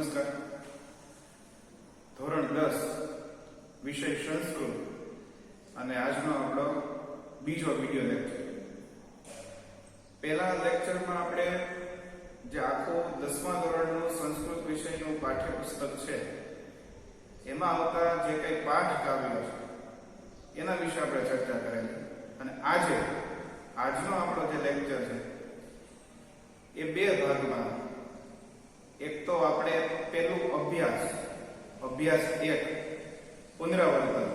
નમસ્કાર. ધોરણ 10 વિષય સંસ્કૃત અને આજનો આપણો બીજો વિડિયો લેક્ચર. પહેલા લેક્ચરમાં આપણે જે આખું 10મા ધોરણનું સંસ્કૃત વિષયનું પાઠ્યપુસ્તક છે એમાં આવતા જે કંઈ પાઠ કાવ્યો છે એના વિશે આપણે ચર્ચા કરેલી. અને આજનો આપણો જે લેક્ચર છે એ બે ભાગમાં. એક તો આપણે પહેલું અભ્યાસ 1 પુનરાવર્તન,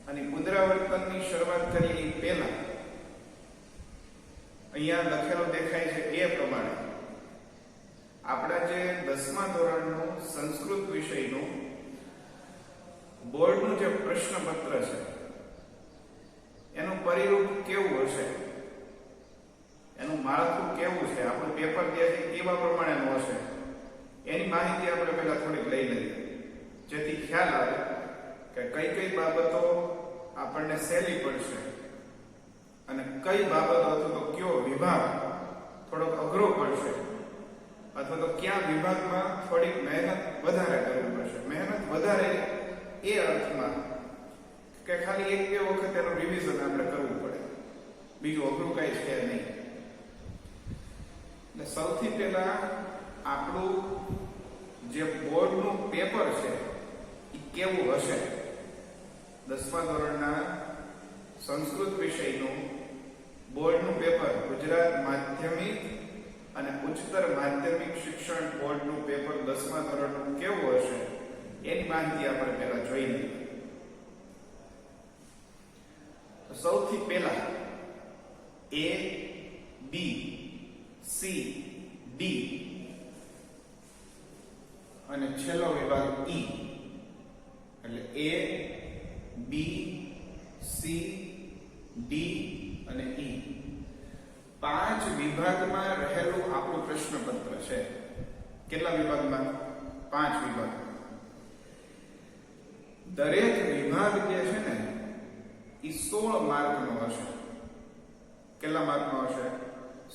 અને પુનરાવર્તનની શરૂઆત કરીએ એ પહેલા અહીંયા લખેલું દેખાય છે એ પ્રમાણે આપણા જે 10મા ધોરણનું સંસ્કૃત વિષયનું બોર્ડનું જે પ્રશ્નપત્ર છે એનું પરિરૂપ કેવું હશે, એનું માળખું કેવું છે, આપણું પેપર જે છે કેવા પ્રમાણેનું હશે એની માહિતી આપણે પહેલા થોડીક લઈ લઈએ, જેથી ખ્યાલ આવે કે કઈ કઈ બાબતો આપણને સહેલી પડશે અને કઈ બાબતો અથવા તો કયો વિભાગ થોડોક અઘરો પડશે, અથવા તો કયા વિભાગમાં થોડીક મહેનત વધારે કરવી પડશે. મહેનત વધારે એ અર્થમાં કે ખાલી એક બે વખત એનું રિવિઝન આપણે કરવું પડે, બીજું અઘરું કઈ છે નહીં. એટલે સૌથી પહેલા આપણું જે બોર્ડનું પેપર છે એ કેવું હશે. 10મા ધોરણના સંસ્કૃત વિષયનું બોર્ડનું પેપર, ગુજરાત માધ્યમિક અને ઉચ્ચતર માધ્યમિક શિક્ષણ બોર્ડનું પેપર 10મા ધોરણનું કેવું હશે એની માહિતી આપણે પહેલા જોઈ લઈએ. સૌથી પહેલા A, B, C, D અને છેલ્લો વિભાગ E. એટલે A, B, C, D અને E. 5 વિભાગમાં રહેલું આપણું પ્રશ્નપત્ર છે. કેટલા વિભાગમાં? 5 વિભાગ. દરેક વિભાગ જે છે ને એ 16 માર્કનો હશે. કેટલા માર્કનો હશે?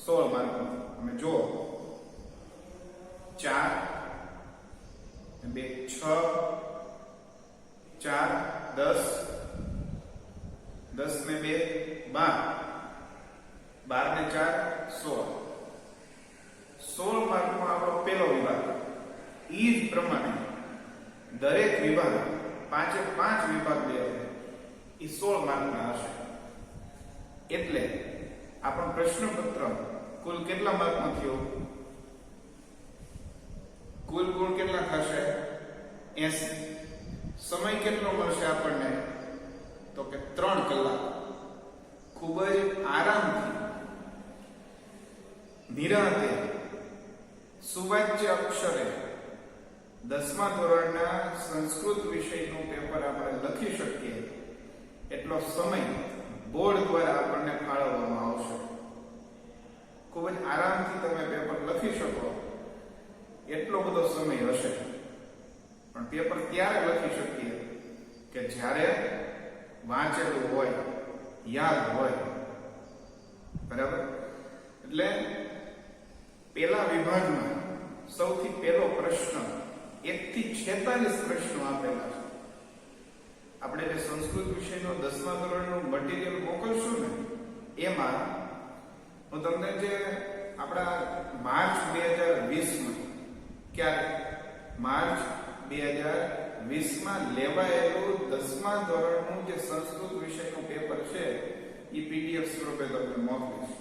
16 માર્કનો. અમે જો 4 2 6 4 10 10 ને 2 12 12 ને 4 16. 16 માર્કનો આપણો પહેલો વિભાગ. એ જ પ્રમાણે દરેક વિભાગ 5 વિભાગ બે એ 16 માર્કના હશે. એટલે આપણો પ્રશ્નપત્ર કુલ કેટલા માર્કનો થયો? કુલ ગુણ કેટલા થશે? 80. સમય કેટલો મળશે આપણને? તો કે 3 કલાક. ખૂબ જ આરામથી, નિરાંતે, સુવાચ્ય અક્ષરે 10મા ધોરણના સંસ્કૃત વિષયનું પેપર આપણે લખી શકીએ એટલો સમય બોર્ડ દ્વારા આપણને ફાળવવામાં આવશે. ખૂબ જ આરામથી તમે પેપર લખી શકો એટલો બધો સમય હશે. પણ પેપર ત્યારે લખી શકીએ કે જ્યારે વાંચેલું હોય, યાદ હોય. બરાબર? એટલે પહેલા વિભાગમાં સૌથી પહેલો પ્રશ્ન 1 થી 46 પ્રશ્નો આપેલા છે. આપણે જે સંસ્કૃત વિષયનો 10મા ધોરણનું મટીરીયલ મોકલશું ને એમાં હું તમને જે આપણા માર્ચ 2020માં, ક્યારે? માર્ચ 2020માં લેવાયેલું 10મા ધોરણનું જે સંસ્કૃત વિષયનું પેપર છે એ PDF સ્વરૂપે તમને મોકલીશ.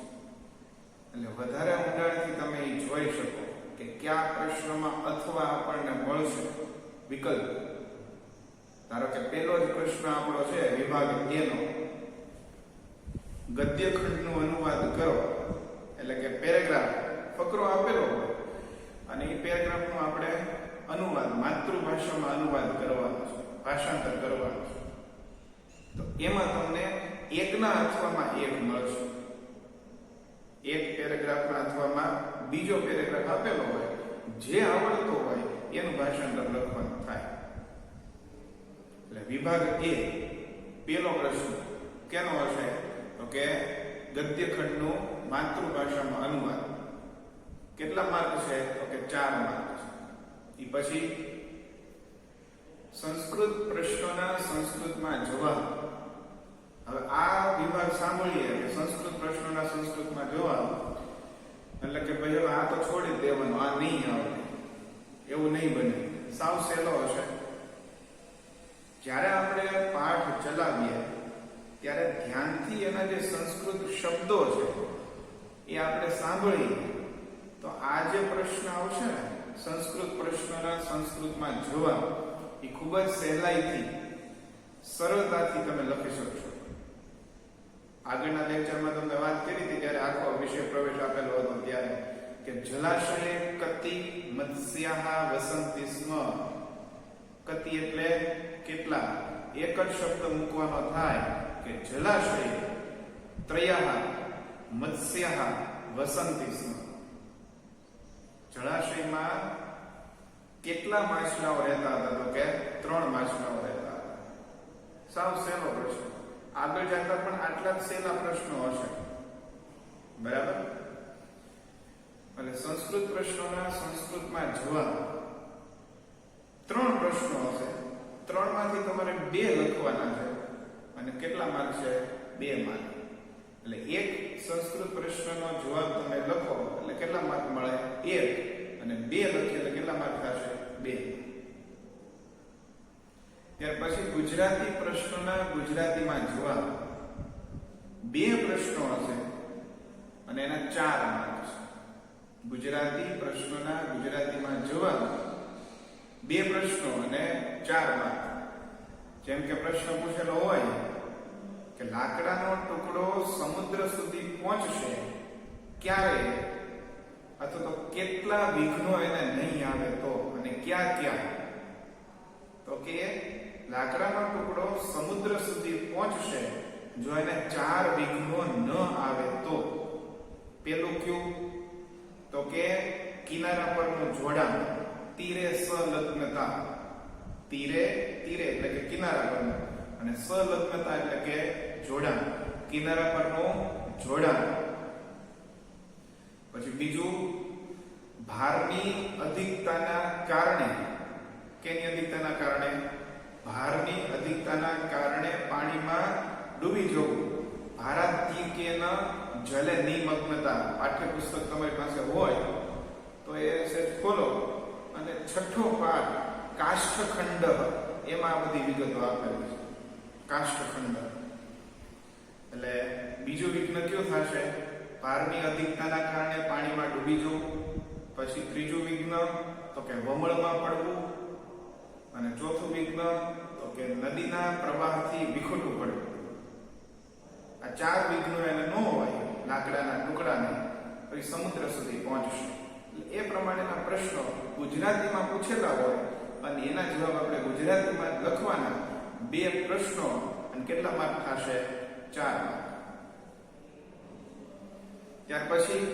એટલે વધારે ઊંડાણથી તમે એ જોઈ શકો કે કયા પ્રશ્નમાં અથવા આપણને મળશે વિકલ્પ. ધારો કે પહેલો જ પ્રશ્ન આપણો છે વિભાગ A નો, ગદ્ય ખંડનું અનુવાદ કરો. એટલે કે પેરેગ્રાફ, ફકરો આપેલો હોય અને એ પેરેગ્રાફનો આપણે અનુવાદ માતૃભાષામાં અનુવાદ કરવાનો છે, ભાષાંતર કરવાનું છે. તો એમાં તમને એકના અથવામાં એક મળશે. એક પેરેગ્રાફના અથવામાં બીજો પેરેગ્રાફ આપેલો હોય, જે આવડતો હોય એનું ભાષાંતર લખવાનું થાય. એટલે વિભાગ A પહેલો પ્રશ્ન કેનો હશે? તો કે ગદ્ય ખંડનું માતૃભાષામાં અનુવાદ. કેટલા માર્ક છે? તો કે 4 માર્ક છે. એ પછી સંસ્કૃત પ્રશ્નોના સંસ્કૃતમાં જવાબ. હવે આ વિભાગ સાંભળીએ કે સંસ્કૃત પ્રશ્નોના સંસ્કૃતમાં જવાબ એટલે કે ભાઈ હવે આ તો છોડી દેવાનું, આ નહીં આવે, એવું નહીં બને. સાવ સહેલો હશે. જ્યારે આપણે પાઠ ચલાવીએ ત્યારે ધ્યાનથી એના જે સંસ્કૃત શબ્દો છે એ આપણે સાંભળીએ તો આ જે પ્રશ્ન આવશે ને સંસ્કૃત પ્રશ્નોના સંસ્કૃતમાં જવાબ એ ખૂબ જ સહેલાઈથી સરળતાથી તમે લખી શકશો. આગળના લેક્ચરમાં તમને વાત કરી હતી ત્યારે આખો વિષય પ્રવેશ આપેલો હતો ત્યારે કે જલાશયે કતિ મત્સ્યાહ વસંતિ સ્મ. કતિ એટલે કેટલા, એક જ શબ્દ મૂકવાનો થાય કે જલાશયે ત્રયઃ મત્સ્યાહ વસંતિ સ્મ. જળાશયમાં કેટલા માછલાઓ રહેતા હતા? તો કે 3 માછલાઓ રહેતા હતા. સાવ સહેલો પ્રશ્ન. આગળ જતા પણ આટલા જ સહેલા પ્રશ્નો હશે. બરાબર? એટલે સંસ્કૃત પ્રશ્નોના સંસ્કૃતમાં જવાબ 3 પ્રશ્નો હશે. 3 માંથી તમારે 2 લખવાના છે અને કેટલા માર્ક છે? 2 માર્ક. એટલે એક સંસ્કૃત પ્રશ્નનો જવાબ તમે લખો એટલે કેટલા માર્ક મળે? 1. અને 2 લખીએ એટલે કેટલા માર્ક થશે? 2. ત્યાર પછી ગુજરાતી પ્રશ્નોના ગુજરાતીમાં જવાબ 2 પ્રશ્નો હશે અને એના 4 માર્ક છે. ગુજરાતી પ્રશ્નોના ગુજરાતીમાં જવાબ 2 પ્રશ્નો અને 4 માર્ક. જેમ કે પ્રશ્ન પૂછેલો હોય કે લાકડાનો ટુકડો સમુદ્ર સુધી પહોંચશે ક્યારે, અથવા તો કેટલા વિઘ્નો એને નહીં આવે તો, અને ક્યાં ક્યાં. તો કે લાકડાનો ટુકડો સમુદ્ર સુધી પહોંચશે જો એને 4 વિઘ્નો ન આવે તો. પેલું કયું? તો કે કિનારા પરનું જોડાણ, તીરે સંલગ્નતા. તીરે એટલે કે કિનારા પરનું, અને સંલગ્નતા એટલે કે જોડાણ, કિનારા પરનું જોડાણ. પછી બીજું ભારની અધિકતાના કારણે. કેની અધિકતાના કારણે? ભારની અધિકતાના કારણે પાણીમાં ડૂબી જવું. ભારાધિક્યેન જલે નિમગ્નતા. પાઠ્યપુસ્તક તમારી પાસે હોય તો એ સેજ ખોલો અને 6થો પાઠ કાષ્ઠખંડ, એમાં આ બધી વિગતો આપેલી છે. કાષ્ઠખંડ એટલે બીજું વિઘ્ન કયું થશે? ભારની અધિકતાના કારણે પાણીમાં ડૂબી જવું. પછી ત્રીજું વિઘ્ન તો કે વમળમાં પડવું. અને ચોથું વિઘ્ન તો કે નદીના પ્રવાહથી વિખૂટું પડવું. આ 4 વિઘ્નો એને ન હોય લાકડાના ટુકડાને તો એ સમુદ્ર સુધી પહોંચશે. એ પ્રમાણેના પ્રશ્નો ગુજરાતીમાં પૂછેલા હોય અને એના જવાબ આપણે ગુજરાતીમાં લખવાના. 2 પ્રશ્નો અને કેટલા માર્ક થશે? 4 માર્ક. ત્યાર પછી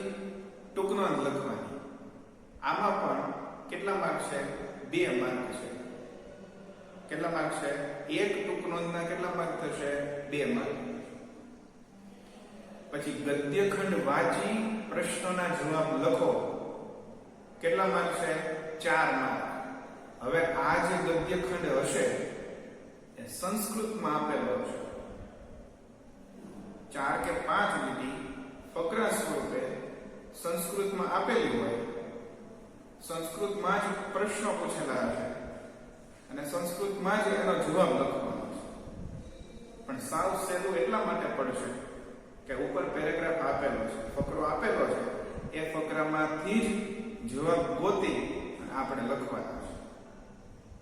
ટૂંકનોંધ લખવાની. આમાં પણ કેટલા માર્ક છે? 2 માર્ક છે. કેટલા માર્ક છે? એક ટૂંકનોંધના કેટલા માર્ક થશે? 2 માર્ક. પછી ગદ્યખંડ વાંચી પ્રશ્નોના જવાબ લખો. કેટલા માર્ક છે? 4 માર્ક. હવે આ જે ગદ્યખંડ હશે એ સંસ્કૃતમાં આપેલો છે. 4 કે 5 લીટી ફકરા સ્વરૂપે સંસ્કૃતમાં આપેલી હોય. સંસ્કૃતમાં જ પ્રશ્નો પૂછેલા હશે અને સંસ્કૃતમાં જ એનો જવાબ લખવાનો છે. પણ સાવ સહેલું એટલા માટે પડશે કે ઉપર પેરેગ્રાફ આપેલો છે, ફકરો આપેલો છે, એ ફકરામાંથી જ જવાબ ગોતી અને આપણે લખવાનો છે.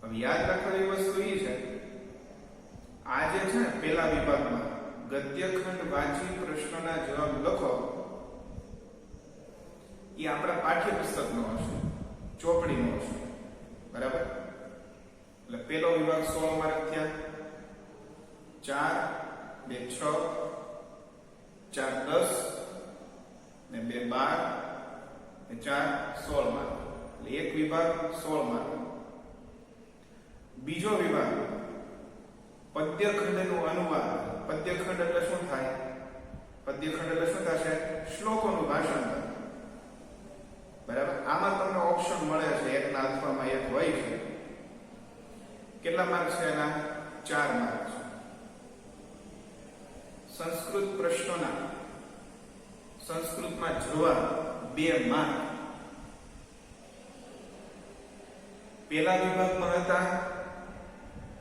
હવે યાદ રાખવાની વસ્તુ એ છે, આ જે છે ને પેલા વિભાગમાં ગદ્યખંડ વાંચી પ્રશ્નોના જવાબ લખો, એ આપણા પાઠ્યપુસ્તકનો હશે, ચોપડીનો હશે. બરાબર? એટલે પેલો વિભાગ 16 માર્ક થયા, 4 2 6 4 10 ને 2 12 ને 4 16 માર્ક. એટલે એક વિભાગ 16 માર્ક. બીજો વિભાગ પદ્યખંડનું અનુવાદ. પદ્યખંડ એટલે શું થાય? પદ્યખંડ એટલે શું થશે? શ્લોકોનું ભાષાંતર. બરાબર? આમાં તમને ઓપ્શન મળે છે, એકના અથવામાં એક હોય કેટલા માર્ક છે એના? 4 માર્ક છે. સંસ્કૃત પ્રશ્નોના સંસ્કૃતમાં જવાબ 2 માર્ક. પેલા વિભાગમાં હતા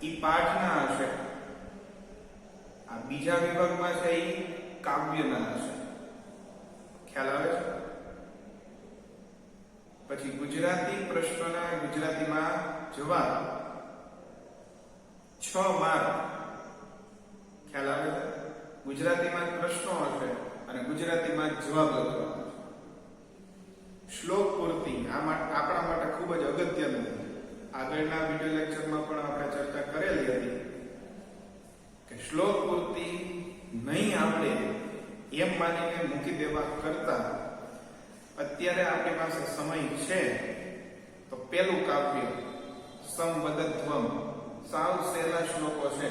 ઈ પાઠના હશે, આ બીજા વિભાગમાં છે ઈ કાવ્યના હશે. ખ્યાલ આવે છે? પછી ગુજરાતી પ્રશ્નોના ગુજરાતીમાં જવાબ 6 માર્ક. ખ્યાલ આવે છે? ગુજરાતીમાં પ્રશ્નો હશે અને ગુજરાતીમાં જવાબ લખવાનો છે. શ્લોક પૂર્તિ આપણા માટે ખૂબ જ અગત્યનું છે. આગળના વિડિયો લેક્ચરમાં પણ આપણે ચર્ચા કરેલી હતી કે શ્લોક પૂર્તિ નહીં આવડે એમ માનીને મૂકી દેવા કરતા અત્યારે આપણી પાસે સમય છે તો પેલું કાવ્ય સંવદધ્વમ, સાવ સહેલા શ્લોકો છે.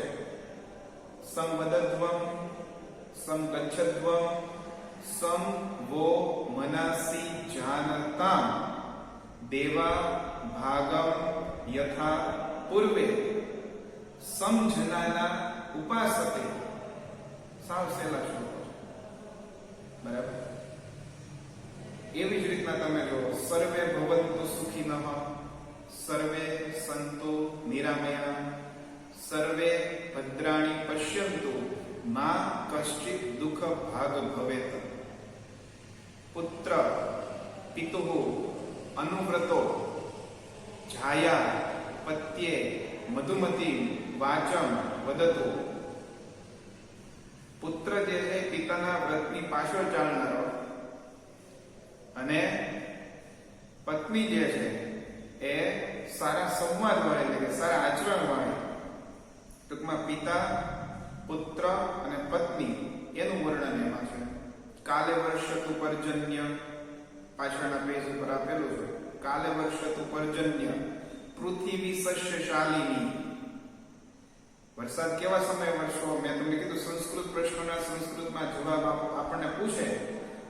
સંવદધ્વમ, સંગચ્છધ્વમ, સમ વો મનાસી જાનતામ દેવા ભાગમ યથા પૂર્વે સમજનાના ઉપાસતે. સાવ સહેલા શ્લોકો છે. બરાબર? એવી જ રીતના તમે જો સર્વે ભવન્તુ સુખિનઃ, સર્વે સંતુ નિરામયા, સર્વે ભદ્રાણી પશ્યન્તુ મા કશ્ચિત દુઃખ ભાગ ભવેત, પુત્ર પિતુઃ અનુવ્રતો જાયા પત્યે મધુમતી વાચમ વદતુ. પુત્ર જે છે પિતાના વ્રતની પાછળ ચાલનારો અને પત્ની જે છે એ સારા સંવાદ વાળી, એટલે કે સારા આચરણ વાળી. ટૂંકમાં પિતા, પુત્ર અને પત્ની એનું વર્ણન એમાં છે. કાલે વર્ષતુ પર્જન્ય, પાછળના પેજ ઉપર આપેલું છે. કાલે વર્ષતુ પર્જન્ય પૃથ્વી સસ્યશાલિની. વરસાદ કેવા સમય વરસો? મેં તમને કીધું સંસ્કૃત પ્રશ્નોના સંસ્કૃતમાં જવાબ આપણને પૂછે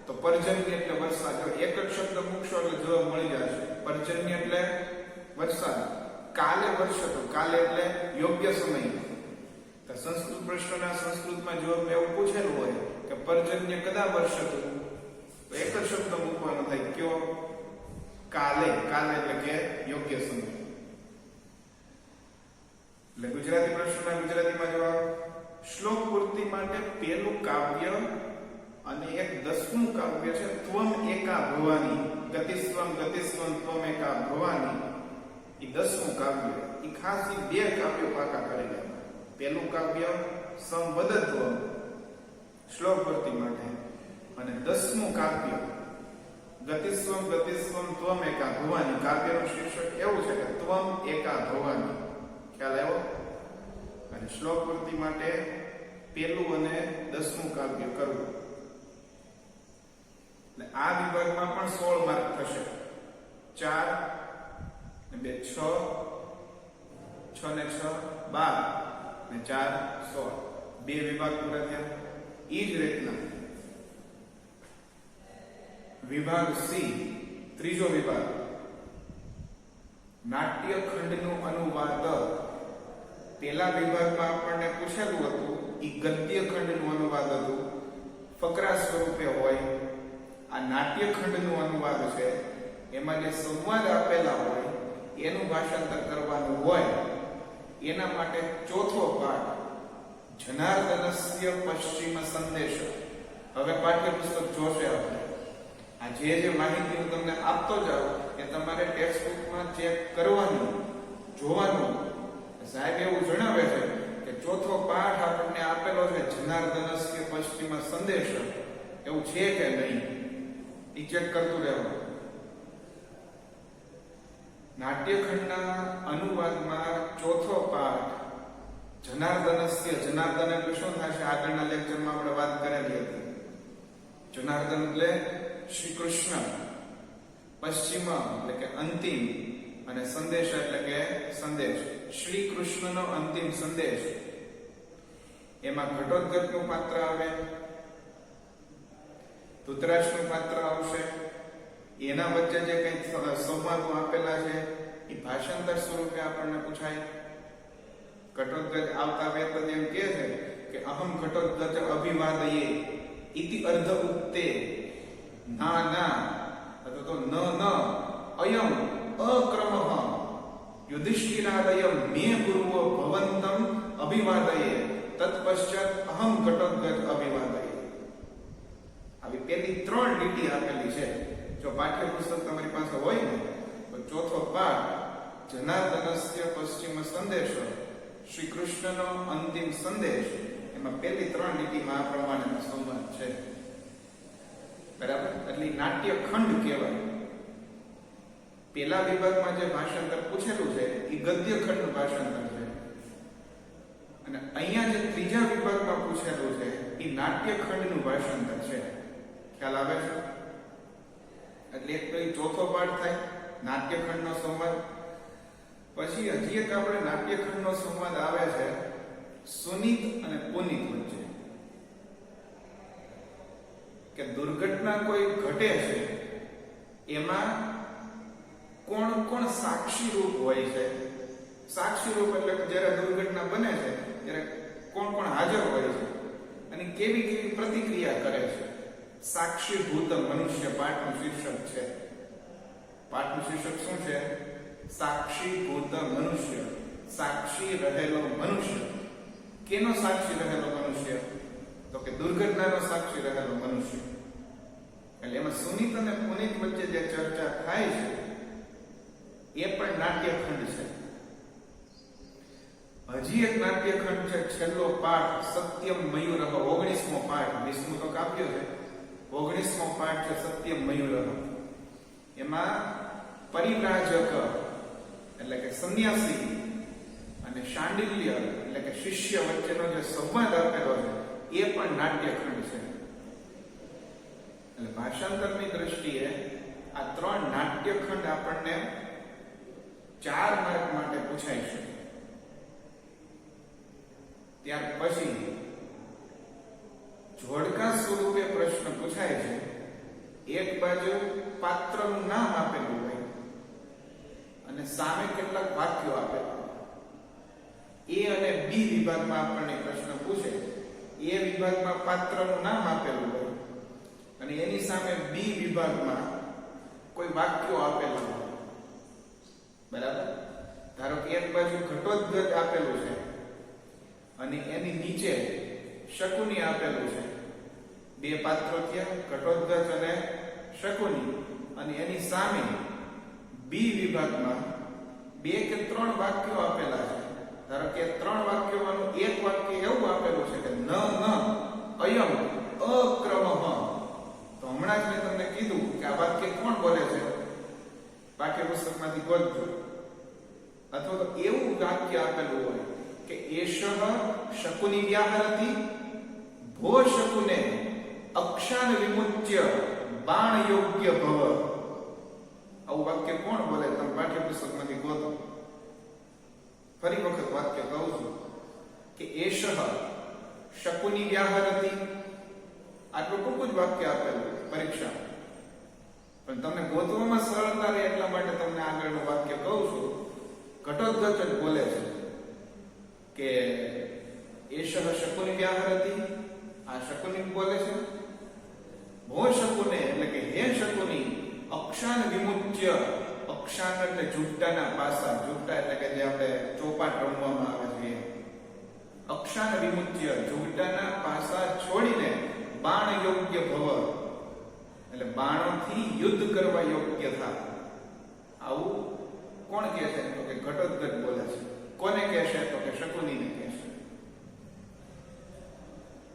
તો પર્જન્ય એટલે વરસાદ. જો એક જ શબ્દ મૂકશો એટલે જવાબ મળી જશે. પર્જન્ય એટલે વરસાદ. કાલે વર્ષતો, કાલે એટલે યોગ્ય સમય. તો સંસ્કૃત પ્રશ્નોના સંસ્કૃતમાં જવાબ એવું પૂછેલું હોય કે પર્જન્ય કદા વર્ષતું, તો એક જ શબ્દ મૂકવાનો થાય. કયો? કાલે. કાલે એટલે કે યોગ્ય સમય. એટલે ગુજરાતી પ્રશ્નોના ગુજરાતીમાં જવાબ. શ્લોક પૂર્તિ માટે પેલું કાવ્ય અને એક 10મું કાવ્ય છે ત્વમ એકા ભવાની. ગતિસ્વમ ગતિસ્વમ ત્વમ એકા ભવાની. એ 10મું કાવ્ય. એ ખાસ 2 કાવ્યો પાકા કરી લેવા. પેલું કાવ્ય સંવદધ્વમ શ્લોક પૂર્તિ માટે અને 10મું કાવ્ય ગતિસ્વમ ગતિસ્વમ ત્વમ એકા ભવાની. કાવ્યનું શીર્ષક એવું છે કે ત્વમ એકા ભવાની. ખ્યાલ આવ્યો? અને શ્લોક પૂર્તિ માટે પેલું અને 10મું કાવ્ય કરવું. એટલે આ વિભાગમાં પણ 16 માર્ક થશે. 4 ને 2 6, 6 ને 6 12 ને 4 16. 2 વિભાગ પૂરા થયા. એ જ રીતના વિભાગ સી, ત્રીજો વિભાગ, નાટ્ય ખંડનું અનુવાદ. પેલા વિભાગમાં આપણને પૂછેલું હતું એ ગદ્ય ખંડનું અનુવાદ હતું, ફકરા સ્વરૂપે હોય. આ નાટ્ય ખંડનું અનુવાદ છે, એમાં જે સંવાદ આપેલા હોય એનું ભાષાંતર કરવાનું હોય. એના માટે ચોથો પાઠ જનાર્દનસ્ય પશ્ચિમ સંદેશ. હવે પાઠ્યપુસ્તક જોશે આપણે. આ જે માહિતી હું તમને આપતો જાઉં એ તમારે ટેક્સ્ટબુકમાં ચેક કરવાનું, જોવાનું. સાહેબ એવું જણાવે છે કે ચોથો પાઠ આપણને આપેલો છે જનાર્દનસ્ય પશ્ચિમ સંદેશ. એવું છે કે નહીં એ ચેક કરતું રહેવાનું. નાટ્યખંડના અનુવાદમાં ચોથો પાઠ જનાર્દનસ્ય. જનાર્દન એટલે શું થશે? આગળના લેક્ચરમાં આપણે વાત કરેલી હતી. જનાર્દન એટલે શ્રી કૃષ્ણ, પશ્ચિમ એટલે કે અંતિમ, અને સંદેશ એટલે કે સંદેશ. શ્રી કૃષ્ણનો અંતિમ સંદેશ. એમાં ઘટોત્કચનું પાત્ર આવે, ધૃતરાષ્ટ્રનું પાત્ર આવશે. એના વચ્ચે જે કંઈ સંવાદો આપેલા છે એ ભાષાંતર સ્વરૂપે આપણને પૂછાય. ઘટોત્કચ આવતા વેત એમ કહે છે કે અહમ ઘટોત્કચ અભિવાદયે ઇતિ અર્ધ ઉક્તે ના ના અથવા તો ન ન અયમ અક્રમઃ યુધિષ્ઠિરાદયમ મે પૂર્વો ભવંતમ અભિવાદયે તત્પશ્ચાત અહમ ઘટોત્કચ અભિવાદયે. આવી પેલી 3 લીટી આપેલી છે. જો પાઠ્યપુસ્તક તમારી પાસે હોય ને તો ચોથો પાઠ જનાર્દનસ્ય પશ્ચિમ સંદેશો, શ્રી કૃષ્ણનો અંતિમ સંદેશ, એમાં પેલી 3 લીટીમાં આ પ્રમાણેનો સંવાદ છે. બરાબર? એટલે નાટ્ય ખંડ કહેવાય. પેલા વિભાગમાં જે ભાષાંતર પૂછેલું છે એ ગદ્ય ખંડ ભાષાંતર છે, અને અહીંયા જે ત્રીજા વિભાગમાં પૂછેલું છે એ નાટ્ય ખંડનું ભાષાંતર છે. ખ્યાલ આવે છે? એટલે એક તો ચોથો પાઠ થાય નાટ્યખંડનો સંવાદ. પછી હજી એક આપણે નાટ્યખંડનો સંવાદ આવે છે સુનીત અને પુનીત વચ્ચે, કે દુર્ઘટના કોઈ ઘટે છે એમાં કોણ કોણ સાક્ષી રૂપ હોય છે. સાક્ષી રૂપ એટલે કે જ્યારે દુર્ઘટના બને છે ત્યારે કોણ કોણ હાજર હોય છે અને કેવી કેવી પ્રતિક્રિયા કરે છે. સાક્ષીભૂત મનુષ્ય પાઠનું શીર્ષક છે. પાઠનું શીર્ષક શું છે? સાક્ષીભૂત મનુષ્ય. સાક્ષી રહેલો મનુષ્ય. કેનો સાક્ષી રહેલો મનુષ્ય? તો કે દુર્ઘટનાનો સાક્ષી રહેલો મનુષ્ય. એટલે એમાં સુનીત અને પુનીત વચ્ચે જે ચર્ચા થાય છે એ પણ નાટ્યખંડ છે. હજી એક નાટ્યખંડ છે, છેલ્લો પાઠ સત્યમ મયુરઃ, 19મો પાઠ. 20મું તો કાપ્યો છે, 19મો પાઠ છે સત્યમ મયુરઃ. એમાં પરિવ્રાજક એટલે કે સંન્યાસી અને શાંડિલ્ય એટલે કે શિષ્ય વચ્ચેનો જે સંવાદ આપેલો છે એ પણ નાટ્યખંડ છે. એટલે ભાષાંતરની દ્રષ્ટિએ આ 3 નાટ્યખંડ આપણને 4 માર્ક માટે પૂછાય છે. ત્યાર પછી જોડકા સ્વરૂપે પ્રશ્ન પૂછાય છે. એક બાજુ પાત્રનું નામ આપેલું હોય અને સામે કેટલાક વાક્યો આપેલા. એ અને બી વિભાગમાં આપણને પ્રશ્ન પૂછે. એ વિભાગમાં પાત્રનું નામ આપેલું હોય અને એની સામે બી વિભાગમાં કોઈ વાક્યો આપેલા હોય. બરાબર? ધારો કે એક બાજુ ઘટોત્કચ આપેલું છે અને એની નીચે શકુની આપેલું છે. 2 પાત્રો થયા, ઘટોત્કચ અને શકુની, અને એની સામે બી વિભાગમાં 2 કે 3 વાક્યો આપેલા છે. ધારો કે 3 વાક્યોમાંનું એક વાક્ય એવું આપેલું છે કે ન ન અયમ અક્રમઃ. તો હમણાં જ મેં તમને કીધું કે આ વાક્ય કોણ બોલે છે? પાઠ્યપુસ્તકમાંથી ગોતજો. અથવા તો એવું વાક્ય આપેલું હોય કે એષઃ શકુની વ્યાહરતી ભો શકુને અક્ષાન વિમુચ્ય બાણ યોગ્ય ભવ. આવું વાક્ય કોણ બોલે? તમે પાઠ્યપુસ્તકમાંથી ગોતો. ફરી વખત વાક્ય કહું છું કે એષઃ શકુની વ્યાહરતી. આટલું ટૂંકું જ વાક્ય આપેલું પરીક્ષા, પણ તમને ગોતવામાં સરળતા રહે એટલા માટે તમને આગળનું વાક્ય કહું છું. ઘટોત્કચ જ બોલે છે કે એષઃ શકુની વ્યાહરતી. આ શકુની બોલે છે. ભો શકુને એટલે કે હે શકુની અક્ષાન વિમુચ્ય. અક્ષાન એટલે ઝૂંટાના પાસા. ઝૂંટા એટલે કે જે આપણે ચોપાટ રમવામાં આવે છે. અક્ષાન વિમુચ્ય ઝૂંટાના પાસા છોડીને બાણ યોગ્ય ભવ એટલે બાણોથી યુદ્ધ કરવા યોગ્ય થાય. આવું કોણ કહે છે? તો કે ઘટોત્કચ બોલે છે. કોને કહેશે? તો કે શકુનીને કહેશે.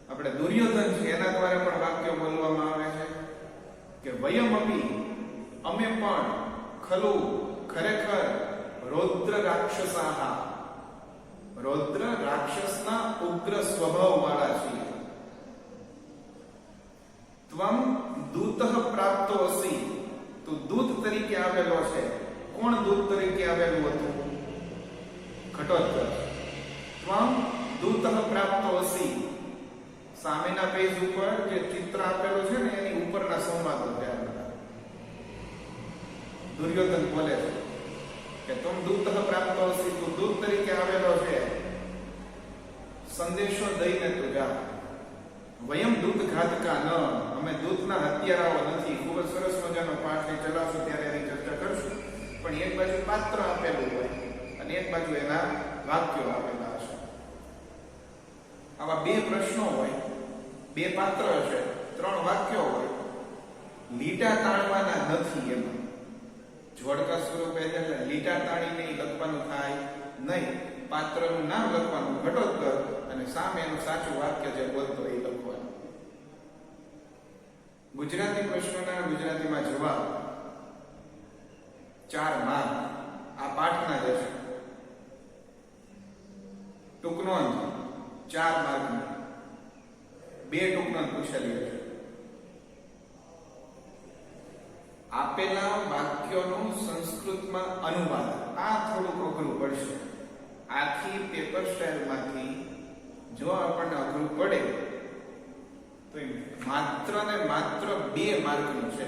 આપણે દુર્યોધન છે એના દ્વારા પણ વાક્યો બોલવામાં આવે છે કે વયમપી અમે પણ ખલુ ખરેખર રૌદ્ર રાક્ષસાહ. રૌદ્ર રાક્ષસના ઉગ્ર સ્વભાવ વાળા છીએ. ત્વમ દૂતઃ પ્રાપ્તો અસી. તું દૂત તરીકે આવેલો છે. કોણ દૂત તરીકે આવેલું હતું? ઘટોત્કચ. ત્વમ દૂતઃ પ્રાપ્તો અસી. સામેના પેજ ઉપર જે ચિત્ર આપેલું છે ને એની ઉપરના સંવાદો છે. દુર્યોધન બોલે છે કે તુમ દૂતઃ પ્રાપ્તો અસી. તું દૂત તરીકે આવેલો છે. સંદેશો દઈને તું જા. વયમ દૂત ઘાતકા ન, અમે દૂતના હત્યારાઓ નથી. ખૂબ જ સરસ મજાનો પાઠ ચલાવશું ત્યારે એની ચર્ચા કરશું. પણ એક બાજુ પાત્ર આપેલું હોય અને એક બાજુ એના વાક્યો આપેલા હશે. આવા બે પ્રશ્નો હોય, બે પાત્ર હશે, 3 વાક્યો હોય. લીટા તાણવાના નથી એમાં. જોડકા સ્વરૂપે એટલે લીટા તાણીને લખવાનું થાય નહીં. પાત્રનું નામ લખવાનું ઘટોત્કર અને સામે એનું સાચું વાક્ય જે બોલતો એ લખવાનું. ગુજરાતી પ્રશ્નોના ગુજરાતીમાં જવાબ 4 માર્ક આ પાઠના જ છે. ટૂંક નોંધ 4 માર્કની 2 ટૂંક નોંધ પૂછેલી હશે. આપેલા વાક્યોનું સંસ્કૃતમાં અનુવાદ, આ થોડુંક અઘરું પડશે. આખી પેપર સ્ટાઇલમાંથી જો આપણને અઘરું પડે તો માત્ર ને માત્ર 2 માર્કનું છે.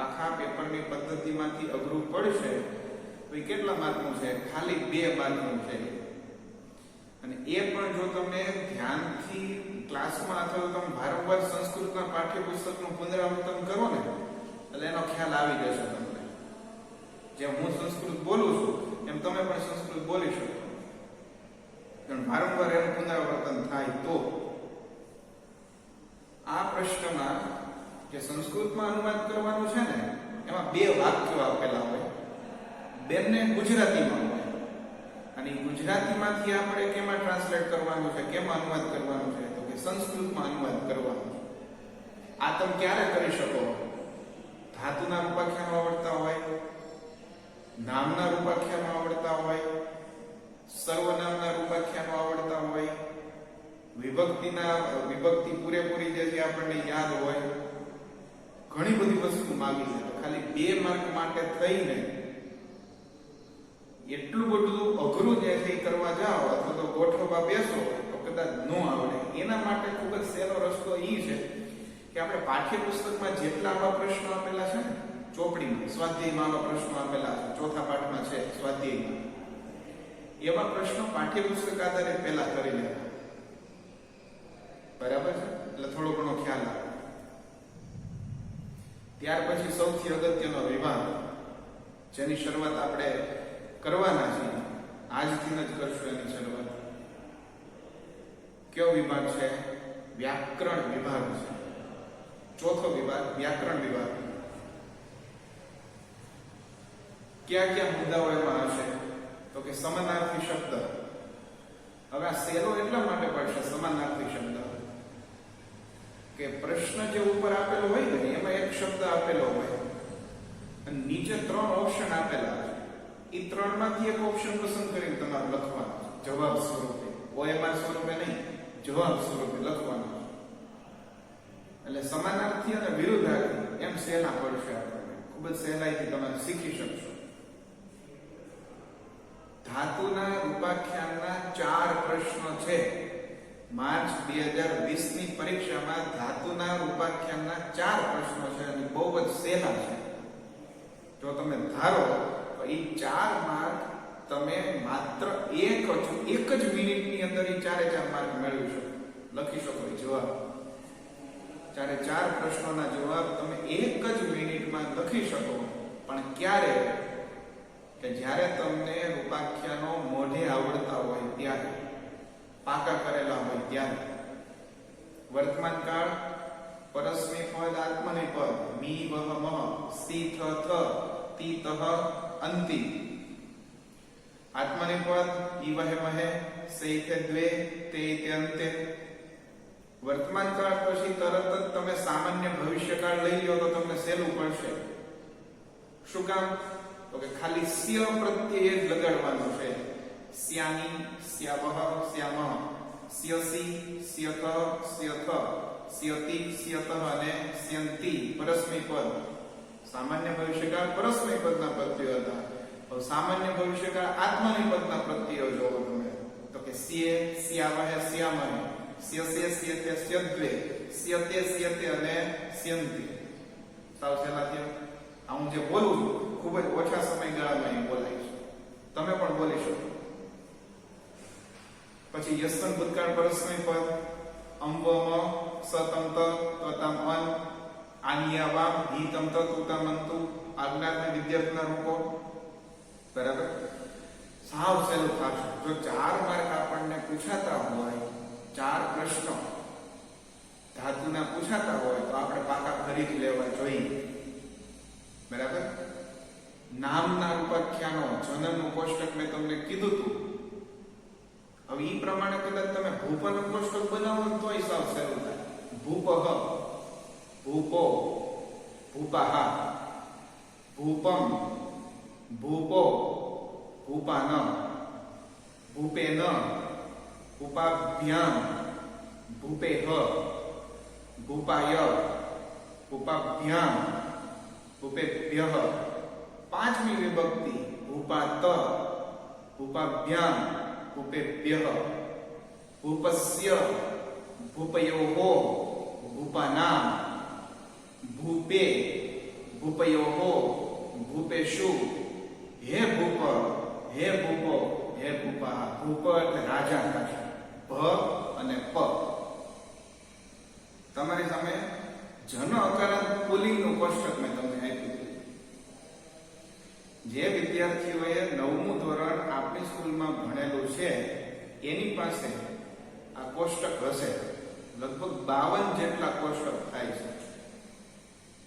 આખા પેપરની પદ્ધતિમાંથી અઘરું પડશે તો એ કેટલા માર્કનું છે? ખાલી 2 માર્કનું છે. અને એ પણ જો તમે ધ્યાનથી ક્લાસમાં અથવા તમે વારંવાર સંસ્કૃતના પાઠ્યપુસ્તકનું પુનરાવર્તન કરો ને એટલે એનો ખ્યાલ આવી જશે તમને. જેમ હું સંસ્કૃત બોલું છું એમ તમે પણ સંસ્કૃત બોલી શકો. પણ વારંવાર એનું પુનરાવર્તન થાય તો. આ પ્રશ્નમાં જે સંસ્કૃતમાં અનુવાદ કરવાનું છે ને એમાં 2 વાક્યો આપેલા હોય, બંને ગુજરાતીમાં હોય. અને ગુજરાતીમાંથી આપણે કેમાં ટ્રાન્સલેટ કરવાનું છે, કેમાં અનુવાદ કરવાનું છે? તો કે સંસ્કૃતમાં અનુવાદ કરવાનું છે. આ તમે ક્યારે કરી શકો? ધાતુના રૂપાખ્યાનો આવડતા હોય, નામના રૂપાખ્યાનો આવડતા હોય, સર્વનામના રૂપાખ્યાનો આવડતા હોય, વિભક્તિ પૂરેપૂરી જે આપણને યાદ હોય. ઘણી બધી વસ્તુ માગી છે. ખાલી 2 માર્ક માટે થઈને એટલું બધું અઘરું જે છે એ કરવા જાઓ અથવા તો ગોઠવવા બેસો તો કદાચ ન આવડે. એના માટે ખૂબ જ સહેલો રસ્તો એ છે કે આપણે પાઠ્યપુસ્તકમાં જેટલા આવા પ્રશ્નો આપેલા છે ને, ચોપડીમાં સ્વાધ્યાયમાં આવા પ્રશ્નો આપેલા છે, 4થા પાઠમાં છે સ્વાધ્યાયમાં, એવા પ્રશ્નો પાઠ્યપુસ્તક આધારે પહેલા કરી લેવા. બરાબર છે? એટલે થોડો ઘણો ખ્યાલ આવે. ત્યાર પછી સૌથી અગત્યનો વિભાગ જેની શરૂઆત આપણે કરવાના છીએ, આજથી જ કરશું એની શરૂઆત. કયો વિભાગ છે? વ્યાકરણ વિભાગ છે. 4થો વિભાગ વ્યાકરણ વિભાગ. ક્યાં ક્યાં મુદ્દાઓ એમાં હશે? તો કે સમાનાર્થી શબ્દ. હવે આ સહેલો એટલા માટે પડશે સમાનાર્થી શબ્દ કે પ્રશ્ન જે ઉપર આપેલો હોય ને એમાં એક શબ્દ આપેલો હોય અને નીચે 3 ઓપ્શન આપેલા છે. એ 3માંથી એક ઓપ્શન પસંદ કરીને તમારે લખવાનો જવાબ સ્વરૂપે, ઓએમઆર સ્વરૂપે નહીં, જવાબ સ્વરૂપે લખવાનો. એટલે સમાનાર્થી અને વિરુદ્ધાર્થી એમ સહેલા પડશે આપણને. ખૂબ જ સહેલાઈથી તમે શીખી શકશો. ધાતુના રૂપાખ્યાનના 4 પ્રશ્નો છે. માર્ચ 2020 ની પરીક્ષામાં ધાતુના રૂપાખ્યાનના 4 પ્રશ્નો છે અને બહુ જ સહેલા છે. જો તમે ધારો તો એ 4 માર્ક તમે માત્ર એક જ મિનિટની અંદર એ 4 માર્ક મેળવી શકો, લખી શકો. એ જવાબ 4 પ્રશ્નોના જવાબ તમે એક જ મિનિટમાં લખી શકો. પણ ક્યારે? કે જ્યારે તમને રૂપાખ્યાનો મોઢે આવડતા હોય ત્યારે, પાકા કરેલા હોય ત્યારે. વર્તમાન કાળ, પરસ્મૈ પદ, આત્મનેપદ, મી વહ મહ, સી થ થ, તી તહ અંતિ. આત્મનેપદ ઈ વહે મહે, સે થે દ્વે, તે તે અંતે. વર્તમાન કાળ પછી તરત જ તમે સામાન્ય ભવિષ્યકાળ લઈ લો તો તમને સહેલું પડશે. શું કામ? તો કે ખાલી સ્ય પ્રત્યય જ લગાડવાનું છે. સ્યાની, સ્યાવહ, સ્યામહ, સ્યસી, સ્યક, સ્યથ, સ્યતિ, સ્યતઃ અને સ્યંતિ પરસ્મૈ પદ. સામાન્ય ભવિષ્યકાળ પરસ્મૈ પદના પ્રત્યયો હતા. હવે સામાન્ય ભવિષ્યકાળ આત્મનેપદના પ્રત્યયો જોવો તમે તો કે સ્યે, સ્યાવહે, સ્યામહે, સ્યસે, સ્યતે, સ્યદ્વે, સ્યતે, સ્યતે અને સ્યંતિ. સાવ સહેલા થયા. આ હું જે બોલું છું ખૂબ જ ઓછા સમયગાળામાં એ બોલાય છે. તમે પણ બોલી શકો. પછી યસ્વન ભૂતકાળ પરસ્મય પદ અંવમ સતમ ત તતમ અન આનિયાવામ હિતમ ત તુતમંતુ આજ્ઞાના વિદ્યાર્થીના રૂપો. બરાબર, સાવ સહેલું થશે. જો 4 માર્ક આપણને પૂછાતા હોય, 4 પ્રશ્નો ધાતુના પૂછાતા હોય તો આપણે પાકા કરી જ લેવા જોઈએ. બરાબર, નામના રૂપાખ્યાનો જનનનું કોષ્ટક મેં તમને કીધું હતું. હવે ઈ પ્રમાણે કદાચ તમે ભૂપનું કોષ્ટક બનાવો તોય સાવ સહેલું થાય. ભૂપહ, ભૂપો, ભૂપાહ, ભૂપમ, ભૂપો, ભૂપાન, ભૂપેન, ભૂપાભ્યામ, ભૂપેહ, ભૂપાય, ભૂપાભ્યામ, ભૂપેભ્યઃ. 5મી વિભક્તિ ભૂપાત, ભૂપાભ્યામ, ભૂપેભ્યઃ, ભૂપસ્ય, ભૂપયોઃ, ભૂપાનામ, ભૂપે, ભૂપયોઃ, ભૂપેષુ, હે ભૂપ, હે ભૂપો, હે ભૂપા. ભૂપ એટલે રાજા થશે. ભ અને પ. તમારી સામે જન અકારાંત પુલ્લિંગનું કોષ્ટક મેં તમને આપ્યું. જે વિદ્યાર્થીઓએ 9મું ધોરણ આપણી સ્કૂલમાં ભણેલું છે એની પાસે આ કોષ્ટક હશે. લગભગ 52 જેટલા કોષ્ટક થાય છે.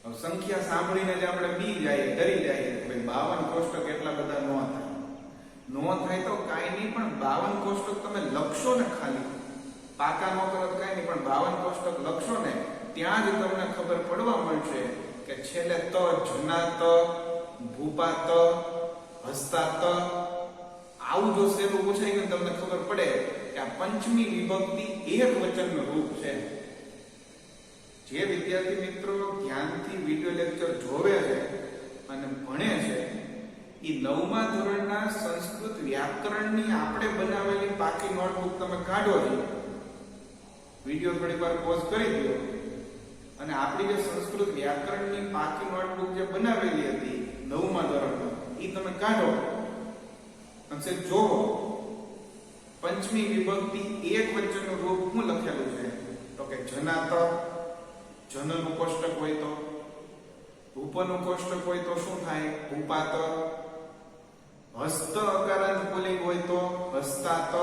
હવે સંખ્યા સાંભળીને જ આપણે બી જાય, ડરી જાય કે 52 કોષ્ટક એટલા બધા ન થાય. ન થાય તો કાંઈ નહીં, પણ 52 કોષ્ટક તમે લખશો ને, ખાલી પાકા ન કરો તો કાંઈ નહીં, પણ 52 કોષ્ટક લખશો ને ત્યાં જ તમને ખબર પડવા મળશે કે છેલ્લે ત, જનાત, ભૂપાત, હસ્તાત, આવું જો સેલું પૂછાય ગયું તમને ખબર પડે કે આ 5મી વિભક્તિ એક વચનનું રૂપ છે. જે વિદ્યાર્થી મિત્રો ધ્યાનથી વિડિયો લેક્ચર જોવે છે અને ભણે છે એ 9મા ધોરણના સંસ્કૃત વ્યાકરણની આપણે બનાવેલી પાકી નોટબુક તમે કાઢો છો. વિડિયો થોડીક વાર પોઝ કરી દો અને આપણી જે સંસ્કૃત વ્યાકરણની પાકી નોટબુક જે બનાવેલી હતી 9મા ધોરણમાં એ તમે કાઢો અને જોવો 5મી વિભક્તિ એક વચનનું રૂપ શું લખેલું છે તો કે જનાત. જનનું કોષ્ટક હોય તો, ભૂપનું કોષ્ટક હોય તો શું થાય? ભૂપાત. હસ્ત અકારાંત પુલ્લિંગ હોય તો હસ્તાત.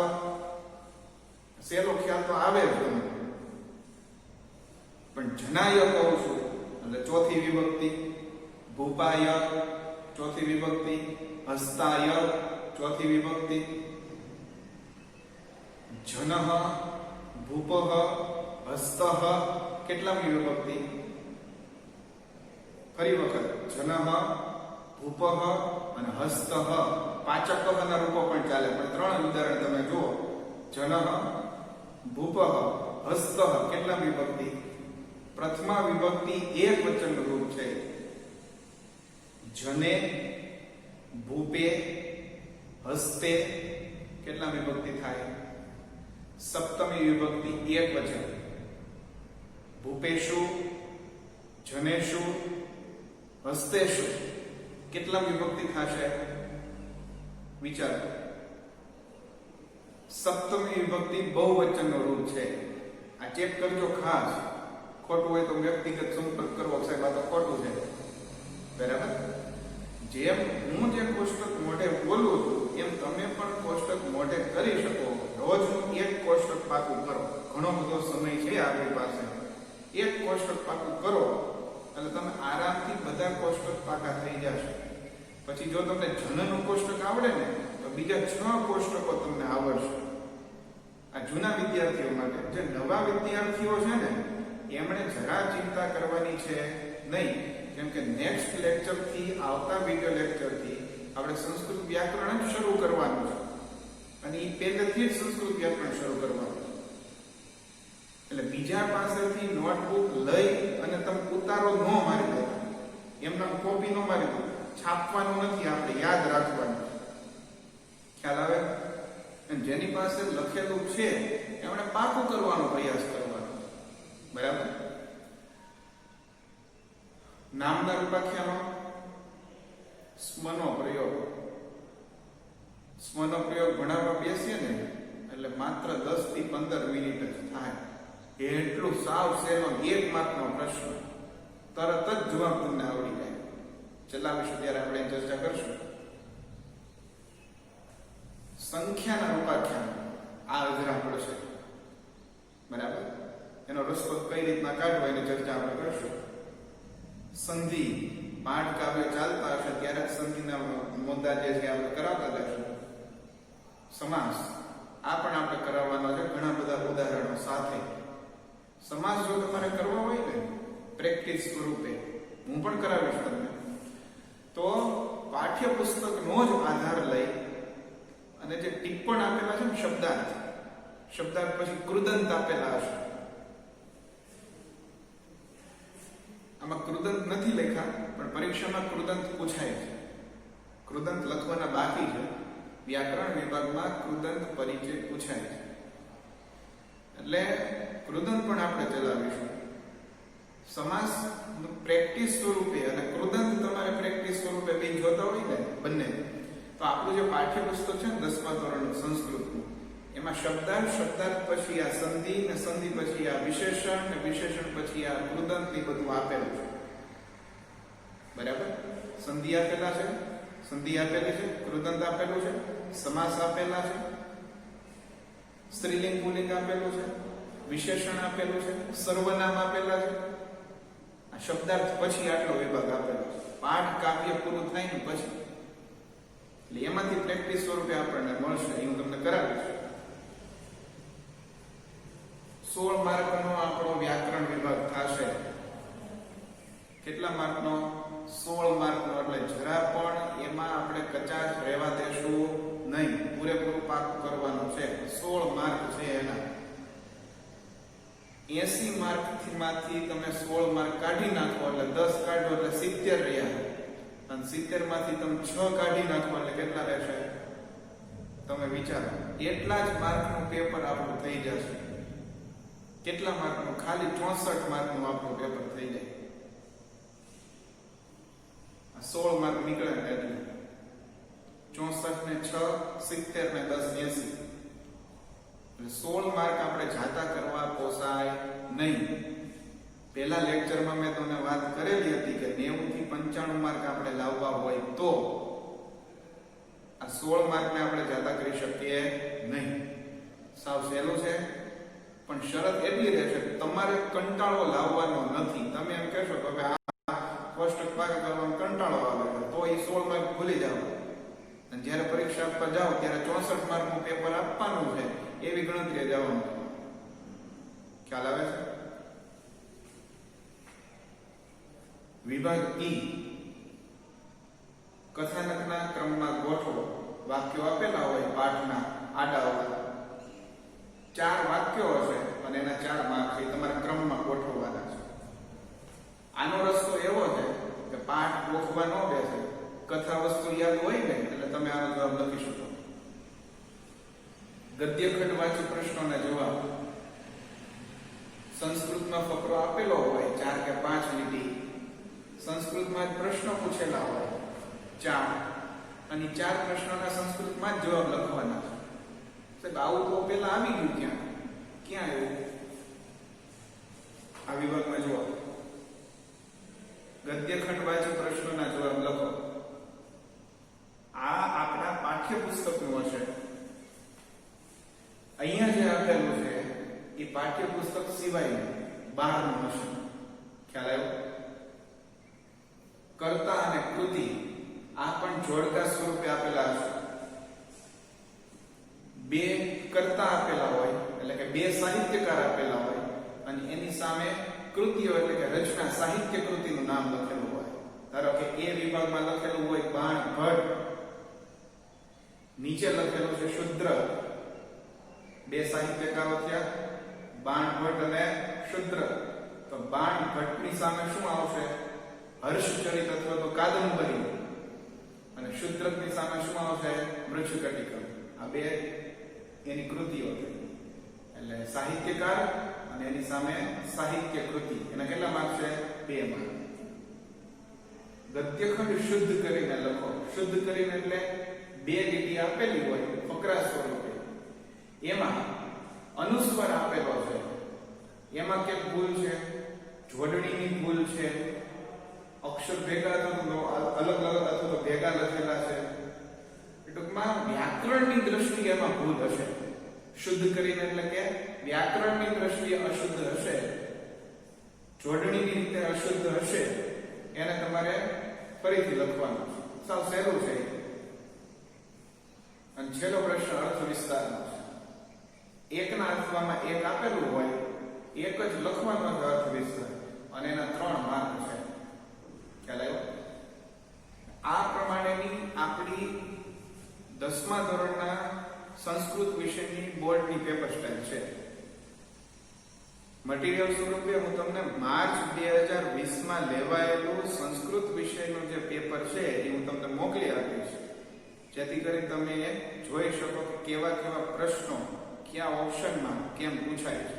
સેલો ખ્યાલ તો આવે જ, પણ જનાય કહું છું એટલે 4થી વિભક્તિ. ભૂપાય 4થી વિભક્તિ. હસ્તાય 4થી વિભક્તિ. જનઃ, ભૂપઃ, હસ્તઃ કેટલામી વિભક્તિ? ફરી વખત જનઃ, ભૂપઃ અને હસ્તઃ. પાચકના રૂપો પણ ચાલે, પણ 3 ઉદાહરણ તમે જુઓ. જનઃ, ભૂપઃ, હસ્તઃ કેટલામી વિભક્તિ? પ્રથમા વિભક્તિ એક વચનનું રૂપ છે. જને, ભૂપે, હસ્તે કેટલા વિભક્તિ થાય? સપ્તમી વિભક્તિ એક વચન. ભૂપેષુ, જનેષુ, હસ્તેષુ કેટલા વિભક્તિ થશે? વિચારો. સપ્તમી વિભક્તિ બહુવચનનું રૂપ છે. આ ચેક કરજો ખાસ. ખોટું હોય તો વ્યક્તિગત સંપર્ક કરવો, સાહેબ આ તો ખોટું છે. બરાબર? જેમ હું જે કોષ્ટક મોઢે બોલું છું એમ તમે પણ કોષ્ટક મોઢે કરી શકો. રોજનું એક કોષ્ટક પાકું કરો. ઘણો બધો સમય છે આપણી પાસે. એક કોષ્ટક પાકું કરો એટલે તમે આરામથી બધા કોષ્ટક પાકા થઈ જશે. પછી જો તમને જનનું કોષ્ટક આવડે ને તો બીજા 6 કોષ્ટકો તમને આવડશે. આ જૂના વિદ્યાર્થીઓ માટે. જે નવા વિદ્યાર્થીઓ છે ને એમણે જરા ચિંતા કરવાની છે નહીં, કેમ કે નેક્સ્ટ લેક્ચર થી, આવતા વિડિયો લેક્ચર થી આપણે સંસ્કૃત વ્યાકરણ જ શરૂ કરવાનું છે અને એ પહેલેથી જ સંસ્કૃત વ્યાકરણ શરૂ કરવાનું છે. એટલે બીજા પાસેથી નોટબુક લઈ અને તમે ઉતારો ન મારી દો, એમના કોપી ન મારી દો. છાપવાનું નથી, આપણે યાદ રાખવાનું. ખ્યાલ આવે? અને જેની પાસે લખેલું છે એમણે પાકું કરવાનો પ્રયાસ કરવાનો. બરાબર? નામના રૂપાખ્યાનો સ્મનો પ્રયોગ. સ્મનો પ્રયોગ ભણાવવા બેસીએ ને એટલે માત્ર 10 થી 15 મિનિટ જ થાય. એટલું સાવ સહેલો 1 માર્કનો પ્રશ્ન તરત જ જવાબ તમને આવડી જાય. ચલાવીશું ત્યારે આપણે ચર્ચા કરશું. સંખ્યાના રૂપાખ્યાન આ અઘરા પડશે, બરાબર. એનો રસ્તો કઈ રીતના કાઢવો એની ચર્ચા આપણે કરશું. સંધિ પાઠ કાવ્ય ચાલતા હશે ત્યારે સંધિના મુદ્દા જે છે આપણે કરાવતા જશું. સમાસ આ પણ આપણે કરાવવાનો છે ઘણા બધા ઉદાહરણો સાથે. સમાસ જો તમારે કરવા હોય ને પ્રેક્ટિસ સ્વરૂપે હું પણ કરાવીશ તમને, તો પાઠ્યપુસ્તકનો જ આધાર લઈ અને જે ટિપ્પણ આપેલા છે ને શબ્દાર્થ પછી કૃદંત આપેલા હશે. આમાં કૃદંત નથી લખ્યા પણ પરીક્ષામાં કૃદંત પૂછાય છે. કૃદંત લખવાના બાકી છે. વ્યાકરણ વિભાગમાં કૃદંત પરિચય પૂછાય છે, એટલે કૃદંત પણ આપણે ચલાવીશું. સમાસ પ્રેક્ટિસ સ્વરૂપે અને કૃદંત તમારે પ્રેક્ટિસ સ્વરૂપે બી જોતા હોય ને બંને, તો આપણું જે પાઠ્યપુસ્તક છે ને 10મા ધોરણનું સંસ્કૃતનું, એમાં શબ્દાર્થ પછી આ સંધિ ને સંધિ પછી આ વિશેષણ ને વિશેષણ પછી આ કૃદંત ની બધું આપેલું છે, બરાબર. સંધિ આપેલા છે, સંધિ આપેલી છે, કૃદંત આપેલું છે, સમાસ આપેલા છે, સ્ત્રીલિંગ પુલ્લિંગ આપેલું છે, વિશેષણ આપેલું છે, સર્વનામ આપેલા છે. આ શબ્દાર્થ પછી આટલો વિભાગ આપેલો છે. પાઠ કાવ્ય પૂરું થાય ને પછી, એટલે એમાંથી પ્રેક્ટિસ સ્વરૂપે આપણને મળશે. એ હું તમને કરાવીશ. 16 માર્કનો આપણો વ્યાકરણ વિભાગ થશે. કેટલા માર્કનો? 16 માર્કનો. એટલે જરા પણ એમાં આપણે કચાશ રહેવા દેશું નહીં. પૂરેપૂરું પાકું કરવાનું છે. 16 માર્ક છે એના. 80 માર્ક માંથી તમે 16 માર્ક કાઢી નાખો એટલે 10 કાઢો એટલે 70 રહ્યા. અને 70 માંથી તમે 6 કાઢી નાખો એટલે કેટલા રહેશે? તમે વિચારો. એટલા જ માર્કનું પેપર આપણું થઈ જશે. કેટલા માર્કનું? ખાલી 64 માર્કનું આપણું પેપર થઈ જાય. 16 માર્ક નીકળે ને એટલે 64 ને 6 70 ને 10 80. 16 માર્ક આપણે જાતા કરવા પોસાય નહીં. પહેલા લેક્ચરમાં મેં તમને વાત કરેલી હતી કે 90 થી 95 માર્ક આપણે લાવવા હોય તો આ 16 માર્કને આપણે જાતા કરી શકીએ નહીં. સાવ સહેલું છે, પણ શરત એટલી રહેશે તમારે કંટાળો લાવવાનો નથી. તમે એમ કહેશો કે હવે આ કોષ્ટક ભાગા કરવાનો કંટાળો આવે તો એ 16 માર્ક ભૂલી જાવ. અને જ્યારે પરીક્ષા આપવા જાઓ ત્યારે 64 માર્કનું પેપર આપવાનું છે એવી ગણતરી જવાનું. ખ્યાલ આવે છે? વિભાગ ઈ કથાનકના ક્રમમાં ગોઠવો. વાક્યો આપેલા હોય પાઠના આડાઅવળા. 4 વાક્યો હશે અને એના 4 માર્ક છે. તમારે ક્રમમાં ગોઠવવાના છે. આનો રસ્તો એવો છે કે પાઠ ગોખવા ન બેસે, કથા વસ્તુ યાદ હોય ને એટલે તમે આનો જવાબ લખી શકો. ગદ્યખંડ વાંચી પ્રશ્નોના જવાબ. સંસ્કૃતમાં ફકરો આપેલો હોય 4 કે 5 લીટી. સંસ્કૃતમાં જ પ્રશ્નો પૂછેલા હોય 4 અને 4 પ્રશ્નોના સંસ્કૃતમાં જ જવાબ લખવાના છે. સાહેબ આવું તો પેલા આવી ગયું. ક્યાં આવ્યું? આ વિભાગમાં જુઓ. ગદ્યખંડ વાંચી પ્રશ્નોના જવાબ લખો. આ આપણા પાઠ્યપુસ્તકનું હશે. અહીંયા જે આપેલું છે એ પાઠ્યપુસ્તક સિવાય બહારનું હશે. ખ્યાલ આવ્યો? કર્તા અને કૃતિ આ પણ જોડકા સ્વરૂપે આપેલા હશે. 2 કર્તા આપેલા હોય એટલે કે 2 સાહિત્યકાર આપેલા હોય અને એની સામે કૃતિઓ એટલે કે રચના સાહિત્ય કૃતિનું નામ લખેલું હોય. ધારો કે એ વિભાગમાં લખેલું હોય બાણ ભટ્ટ, નીચે લખેલું છે શુદ્ર. 2 સાહિત્યકારો થયા, બાણ ભટ્ટ અને શુદ્ર. તો બાણ ભટ્ટની સામે શું આવશે? હર્ષચરિત અથવા તો કાદંબરી. અને શુદ્રની સામે શું આવશે? મૃચ્છકટિકમ. આ 2 એની કૃતિઓ છે. એટલે સાહિત્યકાર અને એની સામે સાહિત્ય કૃતિ. એના કેટલા માર્ક છે? 2 માર્ક. ગદ્યખંડ શુદ્ધ કરીને લખો. શુદ્ધ કરીને એટલે 2 લીટી આપેલી હોય ફકરા સ્વરૂપે એમાં અનુસ્વાર આપેલો છે, એમાં કે ભૂલ છે, જોડણીની ભૂલ છે, અક્ષર ભેગા અથવા અલગ અલગ અથવા તો ભેગા લખેલા છે, ટૂંકમાં વ્યાકરણની દ્રષ્ટિએ એમાં ભૂલ હશે. શુદ્ધ કરીને એટલે કે વ્યાકરણની દ્રષ્ટિએ અશુદ્ધ હશે, જોડણીની રીતે અશુદ્ધ હશે, એને તમારે ફરીથી લખવાનું છે. સાવ સહેલું છે. અને છેલ્લો પ્રશ્ન અર્થ વિસ્તારનો છે. એકના અર્થમાં એક આપેલું હોય, એક જ લખવાનો છે અર્થ વિસ્તાર, અને એના 3 માર્ક છે. ખ્યાલ આવ્યો? આ પ્રમાણેની આપણી 10મા ધોરણના સંસ્કૃત વિષયની બોર્ડની પેપર સ્ટાઇલ છે. મટીરીયલ સ્વરૂપે હું તમને માર્ચ 2020 માં લેવાયેલું સંસ્કૃત વિષયનું જે પેપર છે એ હું તમને મોકલી આપીશ, જેથી કરી તમે જોઈ શકો કે કેવા કેવા પ્રશ્નો કયા ઓપ્શનમાં કેમ પૂછાય છે.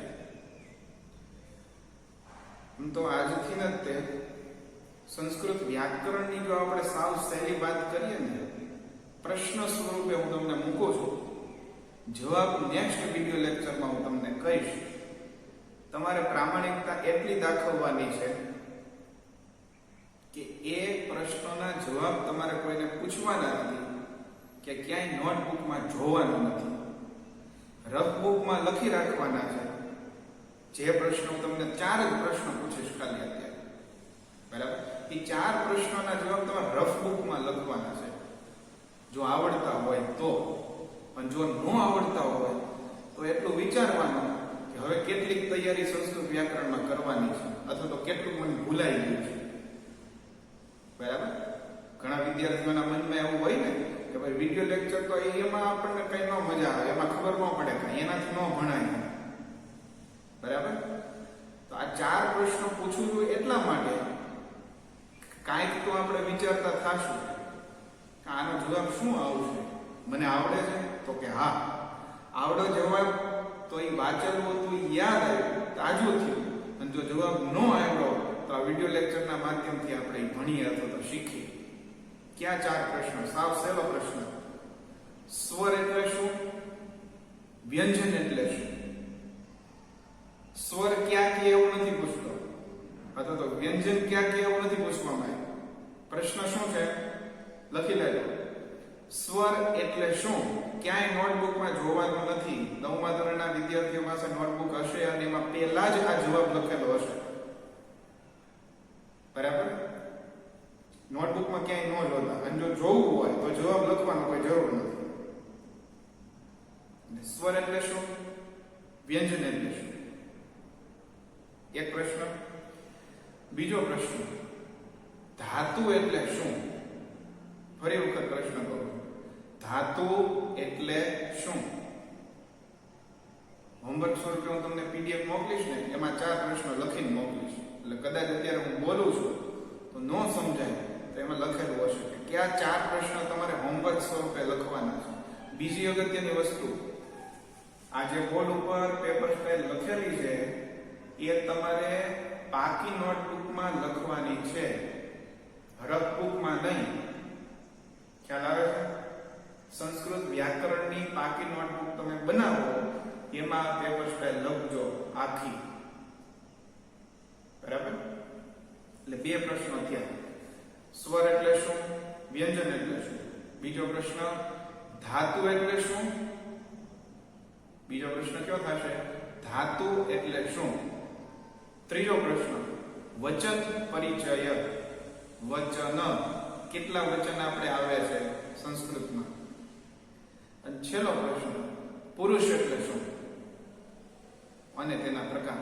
તો આજથી જ તે સંસ્કૃત વ્યાકરણની જો આપણે સાવ સહેલી વાત કરીએ ને, પ્રશ્ન સ્વરૂપે હું તમને મૂકું છું. જવાબ નેક્સ્ટ વિડિયો લેક્ચરમાં હું તમને કહીશ. તમારે પ્રામાણિકતા એટલી દાખવવાની છે કે એ પ્રશ્નોના જવાબ તમારે કોઈને પૂછવાના નથી કે ક્યાંય નોટબુકમાં જોવાનું નથી, રફ બુકમાં લખી રાખવાના છે. જે પ્રશ્નો તમને 4 જ પ્રશ્નો પૂછીશ ખાલી અત્યારે, બરાબર? એ 4 પ્રશ્નોના જવાબ તમારે રફ બુકમાં લખવાના છે, જો આવડતા હોય તો. પણ જો ન આવડતા હોય તો એટલું વિચારવાનું કે હવે કેટલીક તૈયારી સંસ્કૃત વ્યાકરણમાં કરવાની છે, અથવા તો કેટલું મને ભૂલાઈ ગયું છે. બરાબર? ઘણા વિદ્યાર્થીઓના મનમાં એવું હોય ને કે ભાઈ વિડિયો લેક્ચર તો એમાં આપણને કઈ ન મજા આવે, એમાં ખબર ન પડે કઈ, એનાથી ન ભણાય. બરાબર? તો આ 4 પ્રશ્નો પૂછું છું એટલા માટે કાંઈક તો આપણે વિચારતા થાશું કે આનો જવાબ શું આવશે. મને આવડે છે તો કે હા આવડો જવાબ, તો એ વાંચેલું હતું, યાદ આવ્યું, તાજું થયું. અને જો જવાબ ન આવ્યો તો આ વિડિયો લેક્ચરના માધ્યમથી આપણે ભણીએ અથવા તો શીખીએ. ક્યાં 4 પ્રશ્નો? સાવ સહેલો પ્રશ્ન. સ્વર એટલે શું? વ્યંજન એટલે શું? સ્વર ક્યાં કે એવું નથી પૂછતો, અથવા તો વ્યંજન ક્યાં કે એવું નથી પૂછવામાં આવ્યું. પ્રશ્ન શું છે લખી લેજો. સ્વર એટલે શું? ક્યાંય નોટબુકમાં જોવાનું નથી. 9મા ધોરણના વિદ્યાર્થીઓ પાસે નોટબુક હશે અને એમાં પહેલા જ આ જવાબ લખેલો હશે. બરાબર? નોટબુકમાં ક્યાંય ન જોતા, અને જો જોવું હોય તો જવાબ લખવાનો કોઈ જરૂર નથી. સ્વર એટલે શું? વ્યંજન એટલે શું? એક પ્રશ્ન. બીજો પ્રશ્ન, ધાતુ એટલે શું? ફરી વખત પ્રશ્ન કરું, ધાતુ એટલે શું? હોમવર્ક સ્વરૂપે હું તમને પીડીએફ મોકલીશ ને, એમાં 4 પ્રશ્નો લખીને મોકલીશ. એટલે કદાચ અત્યારે હું બોલું છું તો ન સમજાય તો એમાં લખેલું હશે કે કયા 4 પ્રશ્નો તમારે હોમવર્ક સ્વરૂપે લખવાના છે. બીજી અગત્યની વસ્તુ, આ જે બોર્ડ ઉપર પેપર સ્ટાઇલ લખેલી છે એ તમારે પાકી નોટબુકમાં લખવાની છે, રફ બુકમાં નહીં. ખ્યાલ આવે છે? સંસ્કૃત વ્યાકરણની પાકી નોટબુક તમે બનાવો, એમાં પેપર સ્ટાઇલ લખજો આખી. બરાબર? એટલે 2 પ્રશ્નો થયા. સ્વર એટલે શું? વ્યંજન એટલે શું? બીજો પ્રશ્ન, ધાતુ એટલે શું? બીજો પ્રશ્ન કયો થશે? ધાતુ એટલે શું? ત્રીજો પ્રશ્ન, વચન પરિચય. વચન, કેટલા વચન આપણે આવે છે સંસ્કૃતમાં? અને છેલ્લો પ્રશ્ન, પુરુષ એટલે શું અને તેના પ્રકાર.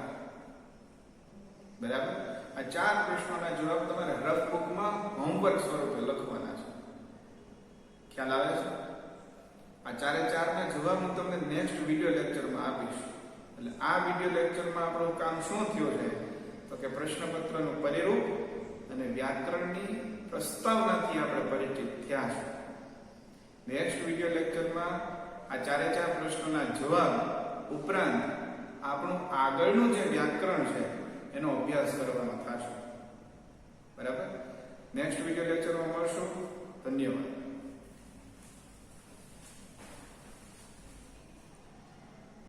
બરાબર? આ 4 પ્રશ્નોના જવાબ તમારે રફ બુકમાં હોમવર્ક સ્વરૂપે લખવાના છે. ખ્યાલ આવે છે? આ 4 ના જવાબ હું તમને નેક્સ્ટ વિડિયો લેક્ચરમાં આપીશ. એટલે આ વિડિયો લેક્ચરમાં આપણું કામ શું થયું છે તો કે પ્રશ્નપત્રનું પરિરૂપ અને વ્યાકરણની પ્રસ્તાવનાથી આપણે પરિચિત થયા છે. નેક્સ્ટ વિડિયો લેક્ચરમાં આ 4 પ્રશ્નોના જવાબ ઉપરાંત આપણું આગળનું જે વ્યાકરણ છે એનો અભ્યાસ કરવાનો થશે. બરાબર? નેક્સ્ટ વિડિયો લેક્ચરમાં મળશું. ધન્યવાદ.